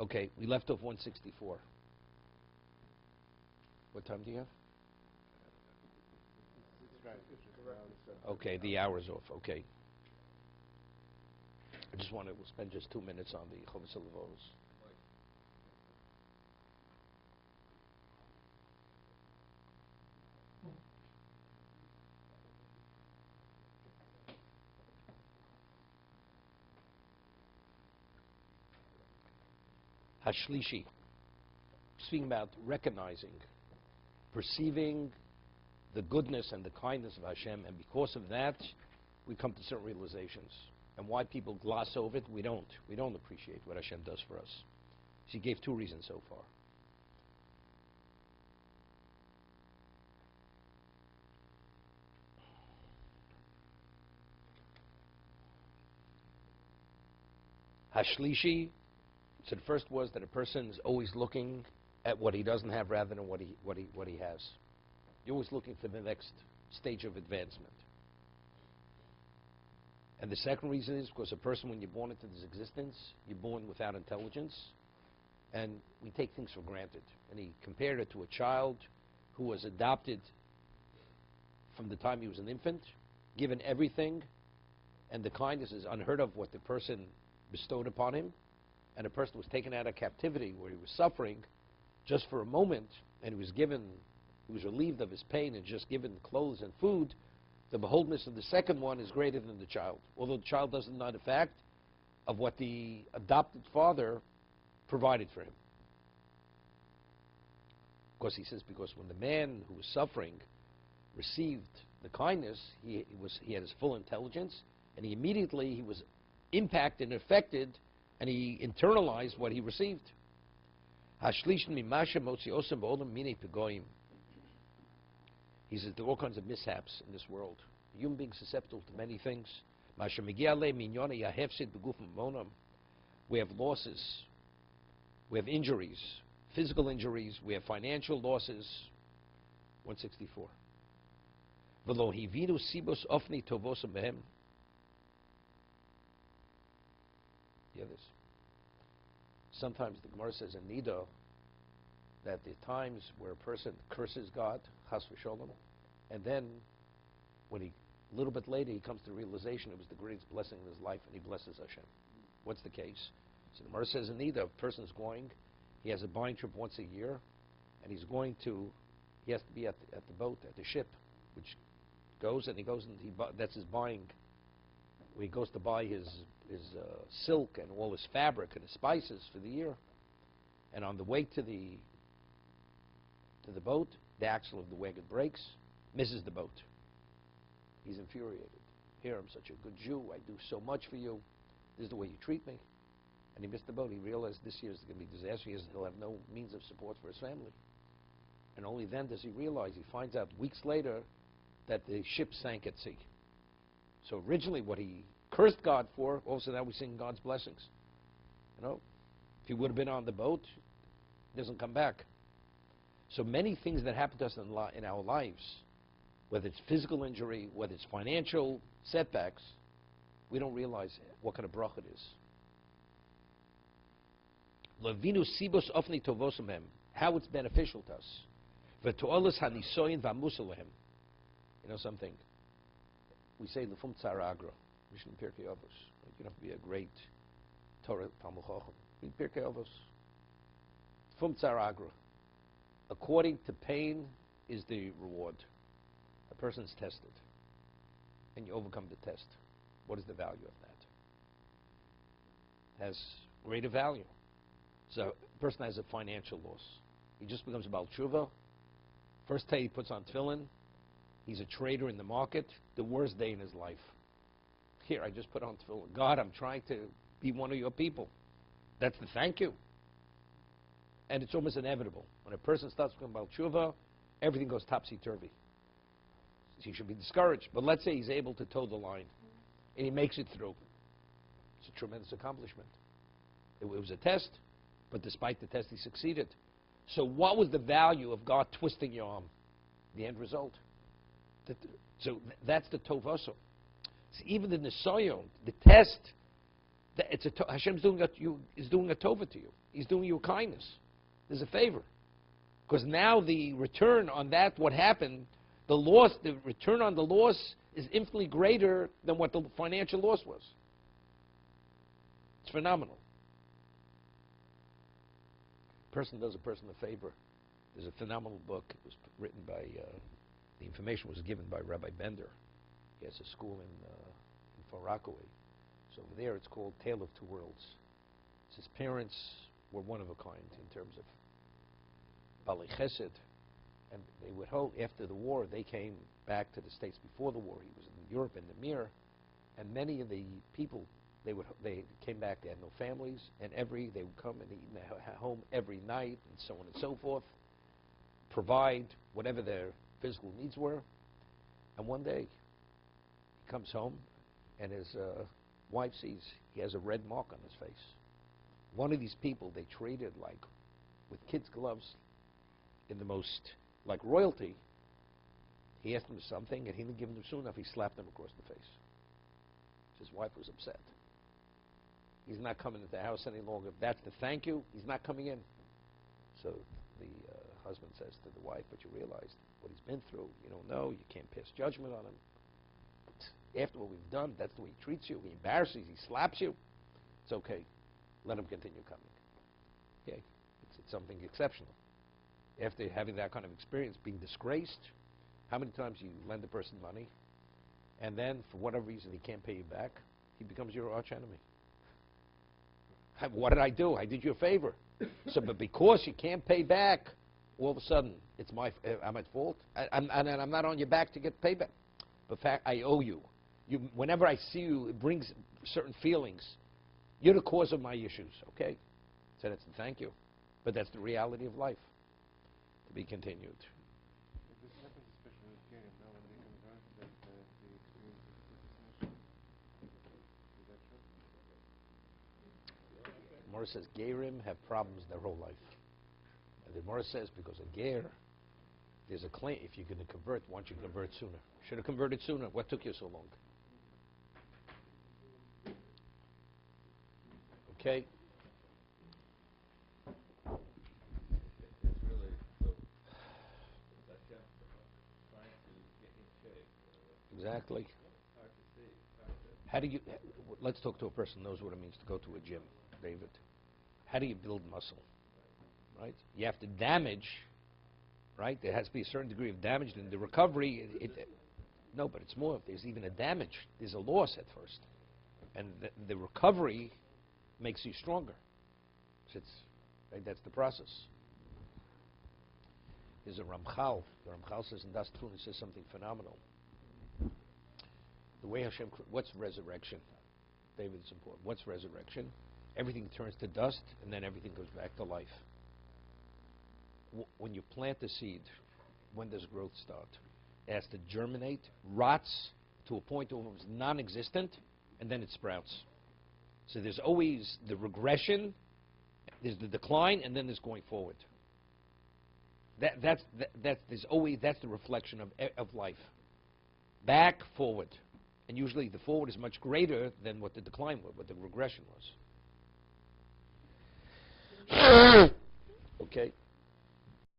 Okay, we left off 164. What time do you have? Okay, the hour's off. Okay. I just want to spend just 2 minutes on the Chovos HaLevavos. Hashlishi, speaking about recognizing, perceiving the goodness and the kindness of Hashem, and because of that, we come to certain realizations. And why people gloss over it, we don't. We don't appreciate what Hashem does for us. She gave 2 reasons so far. Hashlishi, so the first was that a person is always looking at what he doesn't have rather than what he has. You're always looking for the next stage of advancement. And the second reason is because a person, when you're born into this existence, you're born without intelligence, and we take things for granted. And he compared it to a child who was adopted from the time he was an infant, given everything, and the kindness is unheard of what the person bestowed upon him, and a person was taken out of captivity where he was suffering just for a moment, and he was relieved of his pain and just given clothes and food. The beholdness of the second one is greater than the child, although the child doesn't know the fact of what the adopted father provided for him. Of course, he says, because when the man who was suffering received the kindness, he had his full intelligence, and he was impacted and affected, and he internalized what he received. He says there are all kinds of mishaps in this world. Human beings susceptible to many things. We have losses. We have injuries, physical injuries. We have financial losses. 164. Yeah, this. Sometimes the Gemara says in Nida that there are times where a person curses God, chas v'sholom, and then when a little bit later he comes to the realization it was the greatest blessing in his life, and he blesses Hashem. What's the case? So the Gemara says in Nida, a person is going, he has a buying trip once a year, and he has to be at the boat, at the ship, which goes and that's his buying. Where he goes to buy his silk and all his fabric and his spices for the year. And on the way to the boat, the axle of the wagon breaks, misses the boat. He's infuriated. Here, I'm such a good Jew. I do so much for you. This is the way you treat me. And he missed the boat. He realized this year is going to be disastrous. He'll have no means of support for his family. And only then does he realize, he finds out weeks later that the ship sank at sea. So originally what he cursed God for, also now we're seeing God's blessings. You know, if he would have been on the boat, he doesn't come back. So many things that happen to us in our lives, whether it's physical injury, whether it's financial setbacks, we don't realize what kind of bracha it is. Levinu sibos ofni tovosem, how it's beneficial to us. V'to'olas hanisoyin v'amusalehem. You know something? We say lefum tzara agra, Mishnah Pirkei Avos. You don't have to be a great Torah Talmud Chacham. Read Pirkei Avos. Lefum tzara agra. According to pain is the reward. A person is tested, and you overcome the test. What is the value of that? It has greater value. So a person has a financial loss. He just becomes a Baal Tshuva. First day he puts on tefillin. He's a trader in the market. The worst day in his life. Here, I just put on tefillin. God, I'm trying to be one of your people. That's the thank you. And it's almost inevitable. When a person starts becoming Baal Tshuva, everything goes topsy-turvy. He should be discouraged. But let's say he's able to toe the line, and he makes it through. It's a tremendous accomplishment. It was a test, but despite the test, he succeeded. So what was the value of God twisting your arm? The end result. So that's the tovaso. So even the nisayon, the test, Hashem's is doing a tova to you. He's doing you a kindness. There's a favor. Because now the return on that, what happened, the return on the loss is infinitely greater than what the financial loss was. It's phenomenal. Person does a person a favor. There's a phenomenal book. It was written by, the information was given by Rabbi Bender. He has a school in Faraid. So over there it's called Tale of Two Worlds. His parents were one of a kind in terms of Bali Chesed. And they would hope, after the war, they came back to the States before the war. He was in Europe in the Mir. And many of the people, they came back, they had no families, and they would come and eat in their home every night, and so on and so forth, provide whatever their physical needs were. And one day, he comes home, and his wife sees he has a red mark on his face. One of these people they treated like with kids' gloves, in the most like royalty. He asked him something, and he didn't give him soon enough. He slapped him across the face. His wife was upset. He's not coming into the house any longer. That's the thank you. He's not coming in. So the husband says to the wife, "But you realize what he's been through. You don't know. You can't pass judgment on him. After what we've done, that's the way he treats you. He embarrasses you. He slaps you. It's okay. Let him continue coming." Okay, it's something exceptional. After having that kind of experience, being disgraced, how many times you lend a person money, and then for whatever reason he can't pay you back, he becomes your arch enemy. What did I do? I did you a favor. So, but because you can't pay back, all of a sudden I'm at fault, and I'm not on your back to get payback. But fact, I owe you. Whenever I see you, it brings certain feelings. You're the cause of my issues. Okay, so that's the thank you, but that's the reality of life. To be continued. This happens especially with Gerim, now when they convert, that they experience this is that true? The Gemara says Gerim have problems their whole life. And the Gemara says because a Ger, there's a claim, if you're going to convert, why don't you convert sooner? Should have converted sooner. What took you so long? Okay. Exactly. How do you? Let's talk to a person who knows what it means to go to a gym, David. How do you build muscle? Right? You have to damage. Right? There has to be a certain degree of damage. In the recovery, no, but it's more. There's even a damage. There's a loss at first, and the recovery makes you stronger. So right? That's the process. There's a Ramchal. The Ramchal says in Das Tun, he says something phenomenal. The way Hashem, what's resurrection? David, it's important. What's resurrection? Everything turns to dust, and then everything goes back to life. When you plant a seed, when does growth start? It has to germinate, rots to a point where it's non-existent, and then it sprouts. So there's always the regression, there's the decline, and then there's going forward. That's the reflection of life. Back, forward. And usually the forward is much greater than what the decline was, what the regression was. Okay.